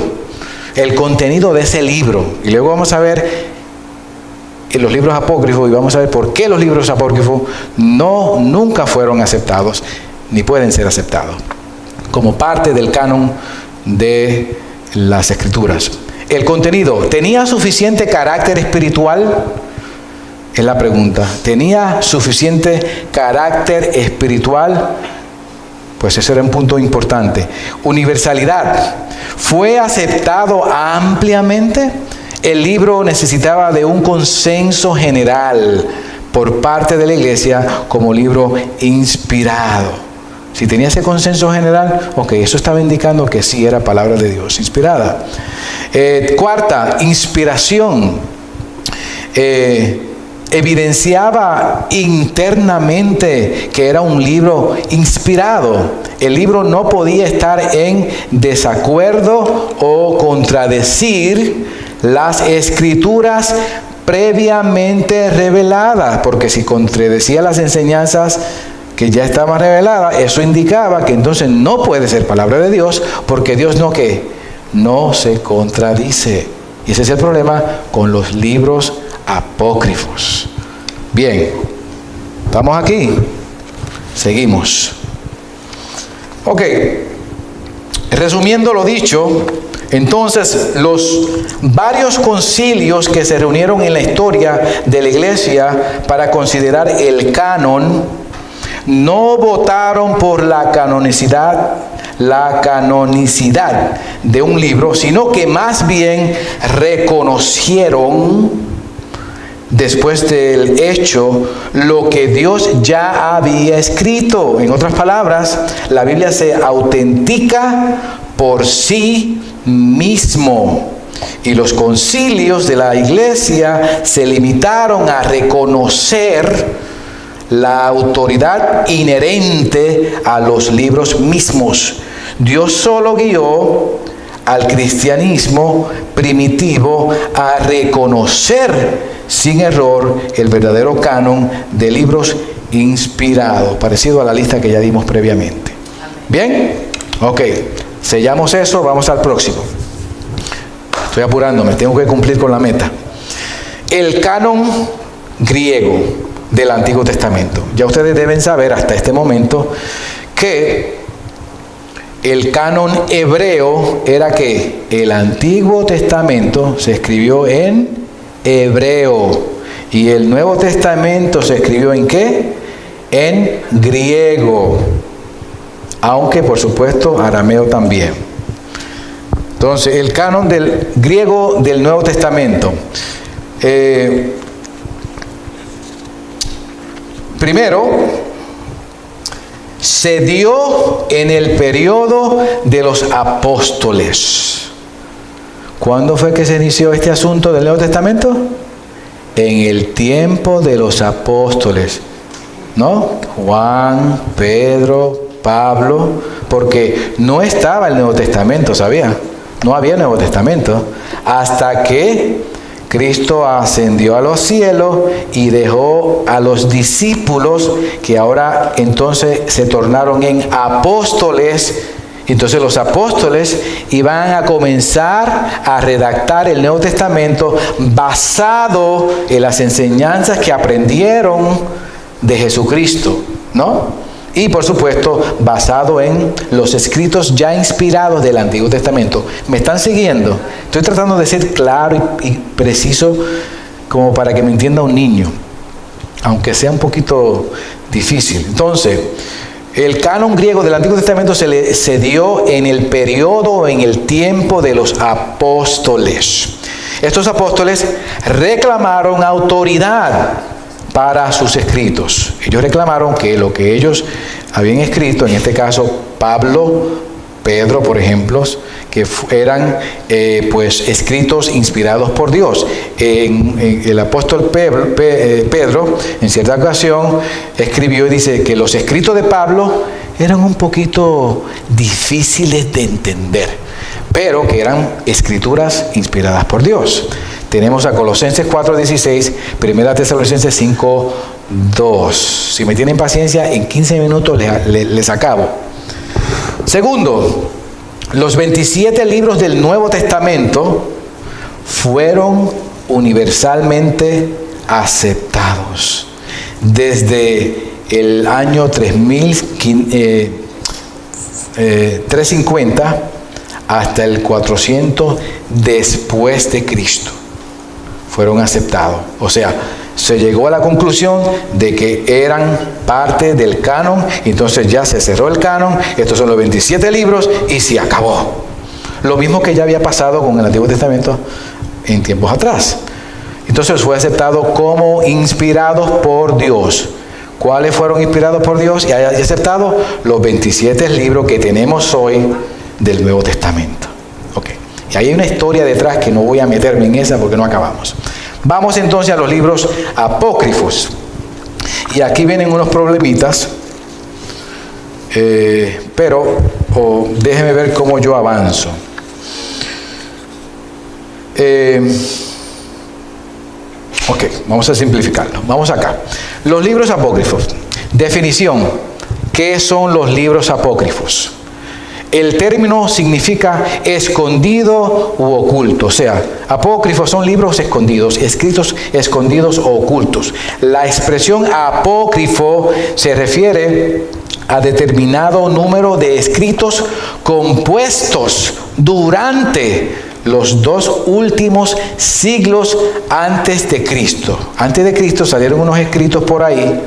de ese libro. Y luego vamos a ver los libros apócrifos y vamos a ver por qué los libros apócrifos nunca fueron aceptados ni pueden ser aceptados como parte del canon de las Escrituras. El contenido, ¿tenía suficiente carácter espiritual? Es la pregunta. ¿Tenía suficiente carácter espiritual? Pues ese era un punto importante. Universalidad. ¿Fue aceptado ampliamente? El libro necesitaba de un consenso general por parte de la iglesia como libro inspirado. Si tenía ese consenso general, ok, eso estaba indicando que sí era palabra de Dios, inspirada. Cuarta, inspiración. Evidenciaba internamente que era un libro inspirado. El libro no podía estar en desacuerdo o contradecir las escrituras previamente reveladas, porque si contradecía las enseñanzas que ya estaban reveladas, eso indicaba que entonces no puede ser palabra de Dios, porque Dios no se contradice. Y ese es el problema con los libros apócrifos. Bien, ¿estamos aquí? Seguimos. Ok, resumiendo lo dicho, entonces los varios concilios que se reunieron en la historia de la iglesia para considerar el canon, no votaron por la canonicidad de un libro, sino que más bien reconocieron, después del hecho, lo que Dios ya había escrito. En otras palabras, la Biblia se autentica por sí mismo. Y los concilios de la iglesia se limitaron a reconocer la autoridad inherente a los libros mismos. Dios solo guió al cristianismo primitivo a reconocer sin error el verdadero canon de libros inspirados, parecido a la lista que ya dimos previamente. ¿Bien? Ok, sellamos eso, vamos al próximo. Estoy apurándome, tengo que cumplir con la meta. El canon griego del Antiguo Testamento. Ya ustedes deben saber hasta este momento que el canon hebreo era que el Antiguo Testamento se escribió en hebreo y el Nuevo Testamento se escribió ¿en qué? En griego, aunque por supuesto arameo también. Entonces el canon del griego del Nuevo Testamento, primero se dio en el periodo de los apóstoles. ¿Cuándo fue que se inició este asunto del Nuevo Testamento? En el tiempo de los apóstoles, ¿no? Juan, Pedro, Pablo, porque no estaba el Nuevo Testamento, ¿sabía? No había Nuevo Testamento, hasta que Cristo ascendió a los cielos y dejó a los discípulos, que ahora entonces se tornaron en apóstoles. Entonces los apóstoles iban a comenzar a redactar el Nuevo Testamento basado en las enseñanzas que aprendieron de Jesucristo, ¿no? Y por supuesto basado en los escritos ya inspirados del Antiguo Testamento. ¿Me están siguiendo? Estoy tratando de ser claro y preciso como para que me entienda un niño, aunque sea un poquito difícil. Entonces, el canon griego del Antiguo Testamento se dio en el periodo, en el tiempo de los apóstoles. Estos apóstoles reclamaron autoridad para sus escritos. Ellos reclamaron que lo que ellos habían escrito, en este caso Pablo, Pedro, por ejemplo, que eran pues escritos inspirados por Dios. El apóstol Pedro, en cierta ocasión, escribió y dice que los escritos de Pablo eran un poquito difíciles de entender, pero que eran escrituras inspiradas por Dios. Tenemos a Colosenses 4:16, 1 Tesalonicenses 5:2. Si me tienen paciencia, en 15 minutos les acabo. Segundo, los 27 libros del Nuevo Testamento fueron universalmente aceptados. Desde el año 350 hasta el 400 después de Cristo. Fueron aceptados. O sea, se llegó a la conclusión de que eran parte del canon, entonces ya se cerró el canon, estos son los 27 libros y se acabó. Lo mismo que ya había pasado con el Antiguo Testamento en tiempos atrás. Entonces fue aceptado como inspirados por Dios. ¿Cuáles fueron inspirados por Dios y aceptados? Los 27 libros que tenemos hoy del Nuevo Testamento. Okay. Y hay una historia detrás que no voy a meterme en esa porque no acabamos. Vamos entonces a los libros apócrifos. Y aquí vienen unos problemitas, pero déjenme ver cómo yo avanzo. Ok, vamos a simplificarlo. Vamos acá. Los libros apócrifos. Definición. ¿Qué son los libros apócrifos? El término significa escondido u oculto. O sea, apócrifos son libros escondidos, escritos escondidos o ocultos. La expresión apócrifo se refiere a determinado número de escritos compuestos durante los 2 últimos siglos antes de Cristo. Antes de Cristo salieron unos escritos por ahí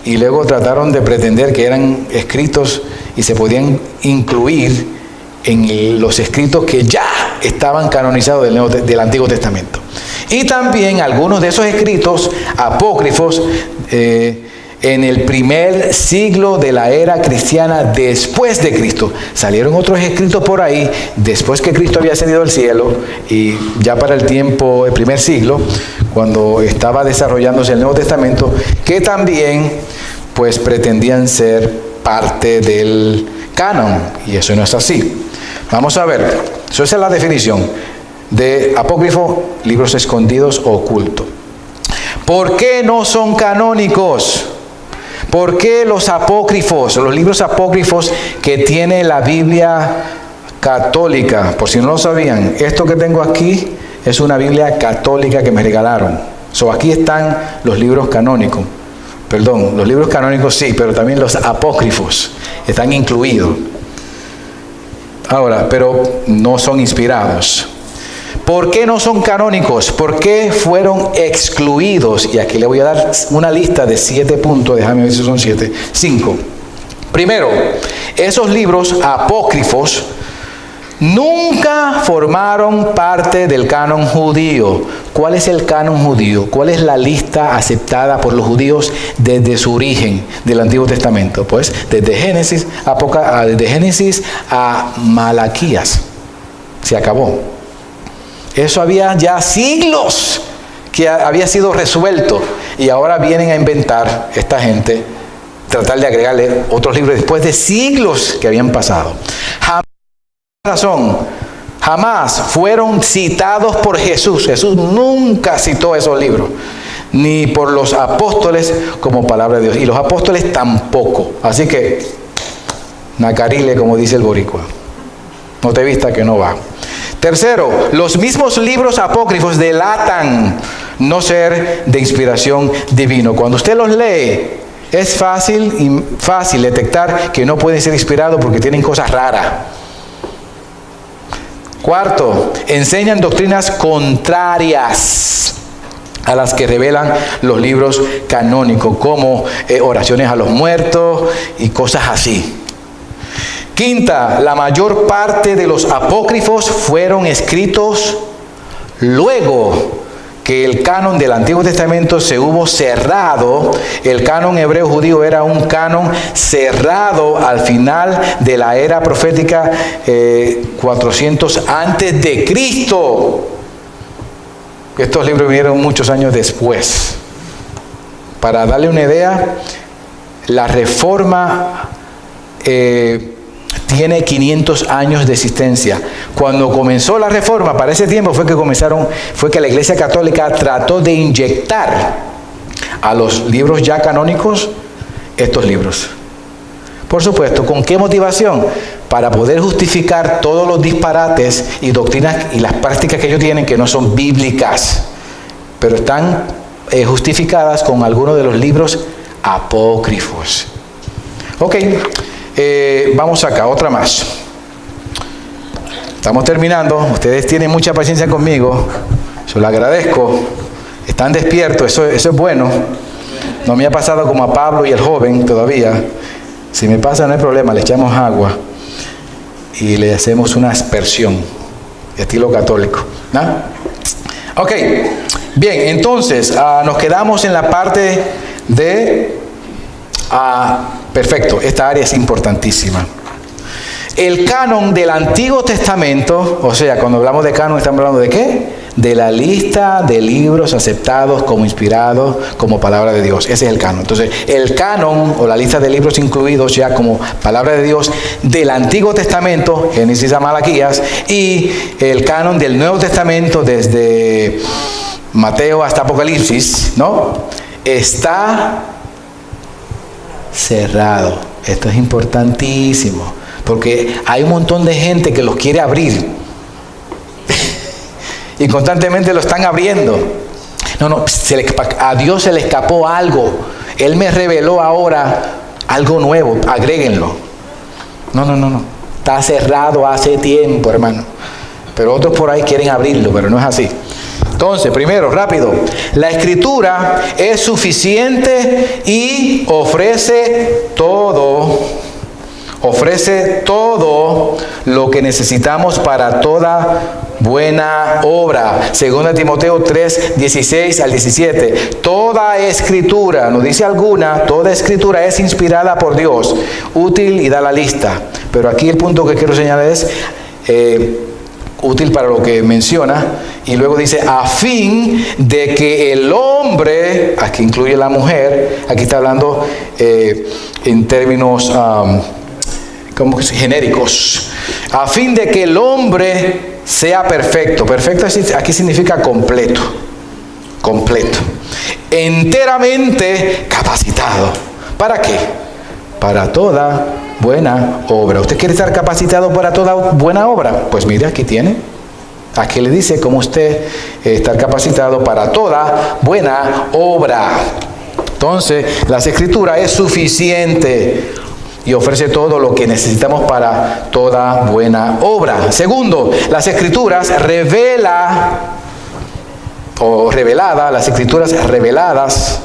y luego trataron de pretender que eran escritos y se podían incluir en los escritos que ya estaban canonizados del Antiguo Testamento. Y también algunos de esos escritos apócrifos en el primer siglo de la era cristiana después de Cristo. Salieron otros escritos por ahí después que Cristo había ascendido al cielo y ya para el tiempo, el primer siglo, cuando estaba desarrollándose el Nuevo Testamento, que también pues pretendían ser parte del canon, y eso no es así. Vamos a ver, esa es la definición de apócrifo, libros escondidos o ocultos. ¿Por qué no son canónicos? ¿Por qué los apócrifos, los libros apócrifos que tiene la Biblia católica? Por si no lo sabían, esto que tengo aquí es una Biblia católica que me regalaron. Aquí están los libros canónicos. Perdón, los libros canónicos sí, pero también los apócrifos están incluidos. Ahora, pero no son inspirados. ¿Por qué no son canónicos? ¿Por qué fueron excluidos? Y aquí le voy a dar una lista de 7 puntos, déjame ver si son 7, 5. Primero, esos libros apócrifos nunca formaron parte del canon judío. ¿Cuál es el canon judío? ¿Cuál es la lista aceptada por los judíos desde su origen del Antiguo Testamento? Pues desde Génesis a Malaquías. Se acabó. Eso había ya siglos que había sido resuelto y ahora vienen a inventar esta gente, tratar de agregarle otros libros después de siglos que habían pasado. Jamás fueron citados por Jesús. Jesús nunca citó esos libros, ni por los apóstoles como palabra de Dios, y los apóstoles tampoco. Así que, nacarile, como dice el boricua, no te vista que no va. Tercero, los mismos libros apócrifos delatan no ser de inspiración divina. Cuando usted los lee, es fácil detectar que no pueden ser inspirados porque tienen cosas raras. Cuarto, enseñan doctrinas contrarias a las que revelan los libros canónicos, como oraciones a los muertos y cosas así. Quinta, la mayor parte de los apócrifos fueron escritos luego que el canon del Antiguo Testamento se hubo cerrado. El canon hebreo judío era un canon cerrado al final de la era profética 400 antes de Cristo. Estos libros vinieron muchos años después. Para darle una idea, la Reforma tiene 500 años de existencia. Cuando comenzó la Reforma, para ese tiempo fue que la Iglesia Católica trató de inyectar a los libros ya canónicos estos libros. Por supuesto, ¿con qué motivación? Para poder justificar todos los disparates y doctrinas y las prácticas que ellos tienen que no son bíblicas, pero están justificadas con algunos de los libros apócrifos. Ok. Vamos acá, otra más. Estamos terminando. Ustedes tienen mucha paciencia conmigo. Se lo agradezco. Están despiertos, eso es bueno. No me ha pasado como a Pablo y el joven todavía. Si me pasa no hay problema, le echamos agua y le hacemos una aspersión de estilo católico, ¿no? Ok, bien, entonces nos quedamos en la parte de... perfecto, esta área es importantísima. El canon del Antiguo Testamento, o sea, cuando hablamos de canon, ¿estamos hablando de qué? de la lista de libros aceptados como inspirados como palabra de Dios. Ese es el canon. Entonces, el canon o la lista de libros incluidos ya como palabra de Dios del Antiguo Testamento, Génesis a Malaquías, y el canon del Nuevo Testamento desde Mateo hasta Apocalipsis, ¿no? Está cerrado. Esto es importantísimo, porque hay un montón de gente que los quiere abrir y constantemente lo están abriendo. No, a Dios se le escapó algo. Él me reveló ahora algo nuevo, agréguenlo. No. Está cerrado hace tiempo, hermano. Pero otros por ahí quieren abrirlo, pero no es así. Entonces, primero, rápido, la Escritura es suficiente y ofrece todo lo que necesitamos para toda buena obra. 2 Timoteo 3, 16 al 17. Toda escritura, no dice alguna, toda escritura es inspirada por Dios, útil y da la lista. Pero aquí el punto que quiero señalar es útil para lo que menciona, y luego dice a fin de que el hombre, aquí incluye la mujer, aquí está hablando en términos genéricos, a fin de que el hombre sea perfecto. Perfecto aquí significa completo, enteramente capacitado. ¿Para qué? Para toda buena obra. ¿Usted quiere estar capacitado para toda buena obra? Pues mire, aquí tiene. Aquí le dice cómo usted estar capacitado para toda buena obra. Entonces, la Escritura es suficiente y ofrece todo lo que necesitamos para toda buena obra. Segundo, las Escrituras las Escrituras reveladas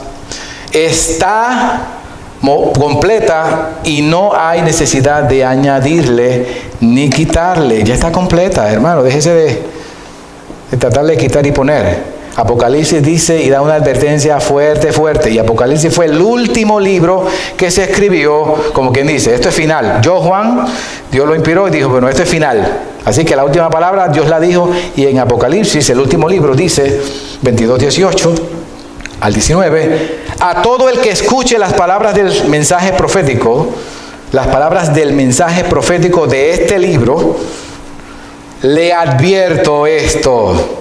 está completa y no hay necesidad de añadirle ni quitarle. Ya está completa, hermano. Déjese de tratar de quitar y poner. Apocalipsis dice y da una advertencia fuerte. Y Apocalipsis fue el último libro que se escribió, como quien dice, esto es final. Juan, Dios lo inspiró y dijo, bueno, esto es final. Así que la última palabra Dios la dijo, y en Apocalipsis, el último libro, dice 22, 18 al 19, a todo el que escuche las palabras del mensaje profético, de este libro, le advierto esto: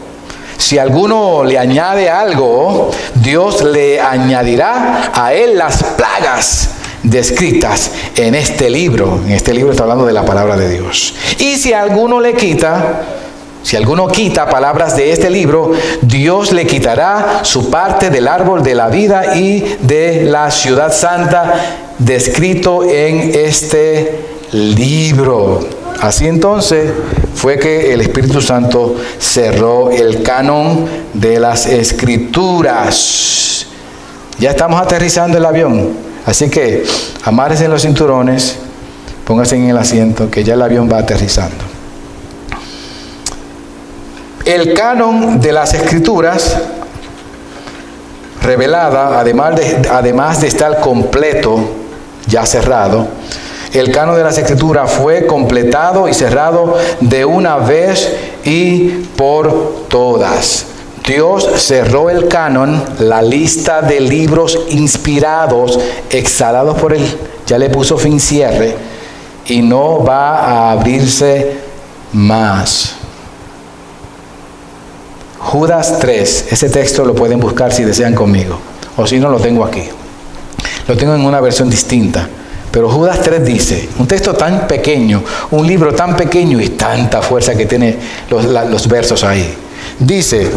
si alguno le añade algo, Dios le añadirá a él las plagas descritas en este libro. En este libro está hablando de la palabra de Dios. Y si alguno quita palabras de este libro, Dios le quitará su parte del árbol de la vida y de la ciudad santa descrito en este libro. Así entonces fue que el Espíritu Santo cerró el canon de las Escrituras. Ya estamos aterrizando el avión, así que amárrense en los cinturones, pónganse en el asiento, que ya el avión va aterrizando. El canon de las Escrituras revelada, además de estar completo, ya cerrado, el canon de las Escrituras fue completado y cerrado de una vez y por todas. Dios cerró el canon, la lista de libros inspirados, exhalados por Él, ya le puso fin, cierre, y no va a abrirse más. Judas 3, ese texto lo pueden buscar si desean conmigo, o si no, lo tengo aquí. Lo tengo en una versión distinta. Pero Judas 3 dice, un texto tan pequeño, un libro tan pequeño y tanta fuerza que tiene los versos ahí. Dice,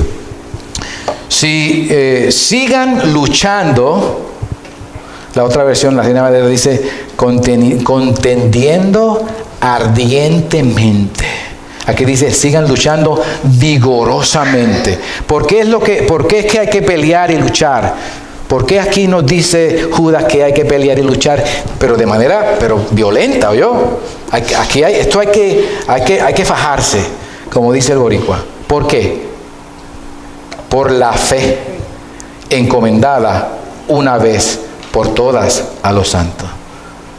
si sigan luchando, la otra versión, la Reina Valera, dice, contendiendo ardientemente. Aquí dice, sigan luchando vigorosamente. ¿Por qué es que hay que pelear y luchar? ¿Por qué aquí nos dice Judas que hay que pelear y luchar, pero de manera violenta, ¿oyó? Hay que fajarse, como dice el boricua. ¿Por qué? Por la fe encomendada una vez por todas a los santos.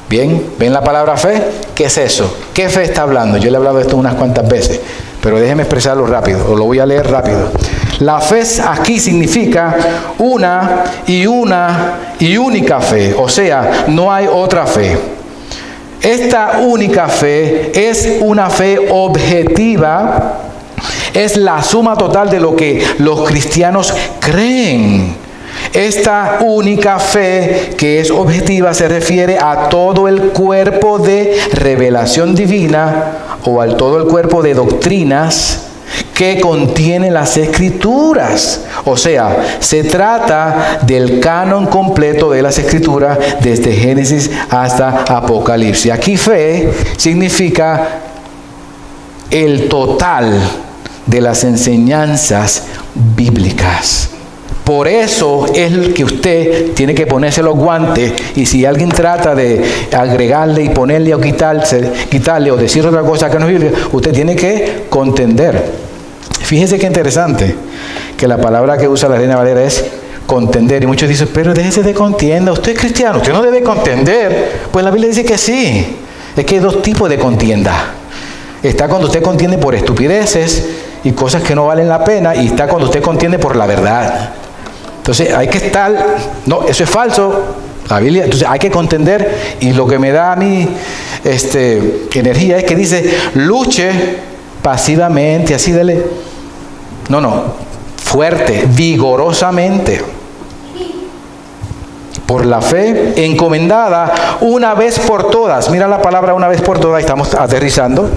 ¿Bien? ¿Ven la palabra fe? ¿Qué es eso? ¿Qué fe está hablando? Yo le he hablado de esto unas cuantas veces. pero déjeme expresarlo rápido, o lo voy a leer rápido. La fe aquí significa una y única fe, o sea, no hay otra fe. Esta única fe es una fe objetiva, es la suma total de lo que los cristianos creen. Esta única fe que es objetiva se refiere a todo el cuerpo de revelación divina o a todo el cuerpo de doctrinas que contiene las Escrituras. O sea, se trata del canon completo de las Escrituras desde Génesis hasta Apocalipsis. Aquí fe significa el total de las enseñanzas bíblicas. Por eso es que usted tiene que ponerse los guantes, y si alguien trata de agregarle y ponerle o quitarle o decir otra cosa que no es bíblica, usted tiene que contender. Fíjese qué interesante que la palabra que usa la Reina Valera es contender, y muchos dicen, pero déjese de contienda, usted es cristiano, usted no debe contender. Pues la Biblia dice que sí. Es que hay dos tipos de contienda. Está cuando usted contiende por estupideces y cosas que no valen la pena, y está cuando usted contiende por la verdad. Entonces hay que estar, no, eso es falso, la Biblia, entonces hay que contender, y lo que me da a mí energía es que dice, luche pasivamente, así dele, no, fuerte, vigorosamente, por la fe encomendada una vez por todas. Mira la palabra una vez por todas, estamos aterrizando.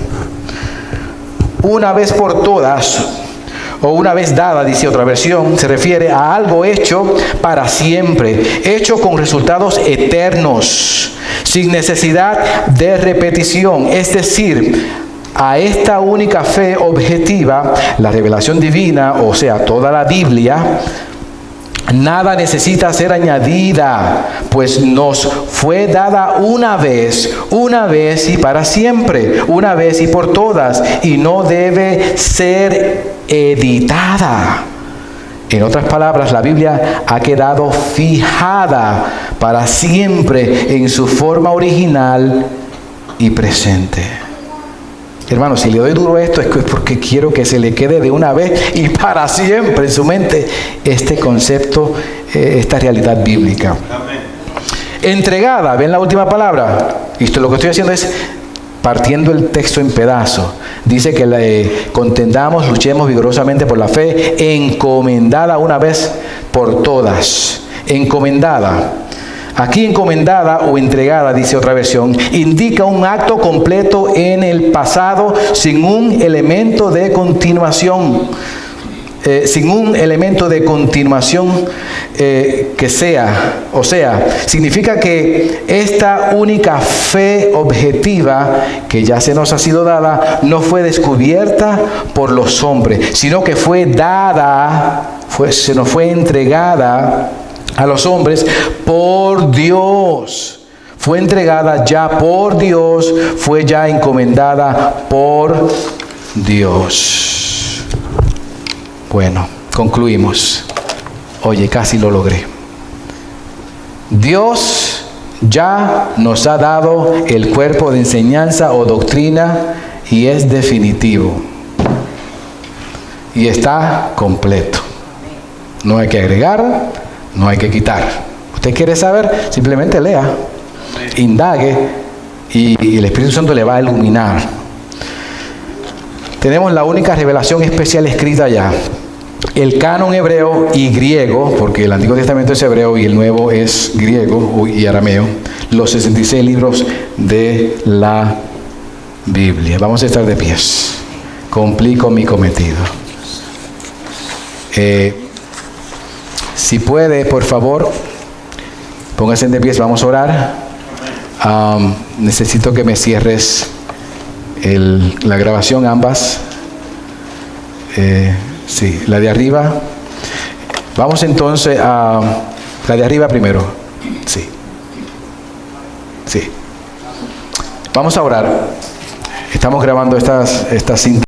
Una vez por todas, o una vez dada, dice otra versión, se refiere a algo hecho para siempre, hecho con resultados eternos, sin necesidad de repetición. Es decir, a esta única fe objetiva, la revelación divina, o sea, toda la Biblia, nada necesita ser añadida, pues nos fue dada una vez y para siempre, una vez y por todas, y no debe ser editada. En otras palabras, la Biblia ha quedado fijada para siempre en su forma original y presente. Hermano, si le doy duro esto es porque quiero que se le quede de una vez y para siempre en su mente este concepto, esta realidad bíblica. Amén. Entregada, ¿ven la última palabra? Esto lo que estoy haciendo es partiendo el texto en pedazos. Dice que contendamos, luchemos vigorosamente por la fe, encomendada una vez por todas. Encomendada. Aquí encomendada o entregada, dice otra versión, indica un acto completo en el pasado sin un elemento de continuación. Que sea, o sea, significa que esta única fe objetiva que ya se nos ha sido dada no fue descubierta por los hombres, sino que fue dada, se nos fue entregada a los hombres por Dios. Fue entregada ya por Dios, fue ya encomendada por Dios. Bueno, concluimos. Oye, casi lo logré. Dios ya nos ha dado el cuerpo de enseñanza o doctrina, y es definitivo. Y está completo. No hay que agregar, no hay que quitar. ¿Usted quiere saber? Simplemente lea, indague, y el Espíritu Santo le va a iluminar. Tenemos la única revelación especial escrita ya. El canon hebreo y griego, porque el Antiguo Testamento es hebreo y el Nuevo es griego y arameo, los 66 libros de la Biblia. Vamos a estar de pies. Cumplí con mi cometido. Si puede, por favor, póngase de pies, vamos a orar. Necesito que me cierres la grabación, ambas. Sí, la de arriba. Vamos entonces a la de arriba primero. Sí. Vamos a orar. Estamos grabando estas cintas.